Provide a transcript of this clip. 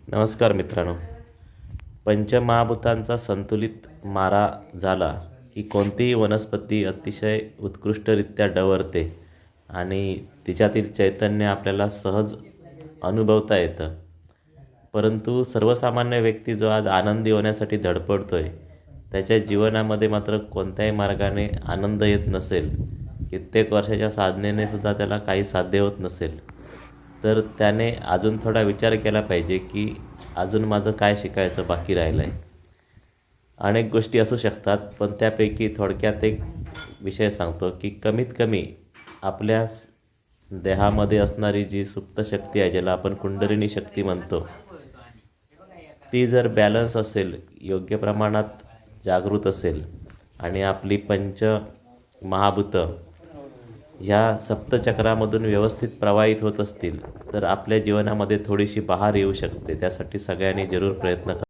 नमस्कार मित्रांनो. पंचमहाभूतांचा संतुलित मारा झाला की कोणतीही वनस्पती अतिशय उत्कृष्टरित्या डवरते आणि तिच्यातील चैतन्य आपल्याला सहज अनुभवता येतं. परंतु सर्वसामान्य व्यक्ती जो आज आनंदी होण्यासाठी धडपडतोय, त्याच्या जीवनामध्ये मात्र कोणत्याही मार्गाने आनंद येत नसेल, कित्येक वर्षाच्या साधनेने सुद्धा त्याला काही साध्य होत नसेल, तर त्याने अजून थोडा विचार केला पाहिजे की अजून माझं काय शिकायचं बाकी राहिलं आहे. अनेक गोष्टी असू शकतात, पण त्यापैकी थोडक्यात एक विषय सांगतो की कमीत कमी आपल्या देहामध्ये असणारी जी सुप्त शक्ती आहे, ज्याला आपण कुंडलिनी शक्ती म्हणतो, ती जर बॅलन्स असेल, योग्य प्रमाणात जागृत असेल आणि आपली पंच महाभूतं ह्या सप्तचक्रामधून व्यवस्थित प्रवाहित होत असतील, तर आपल्या जीवनामध्ये थोडीशी बहार येऊ शकते. त्यासाठी सगळ्यांनी जरूर प्रयत्न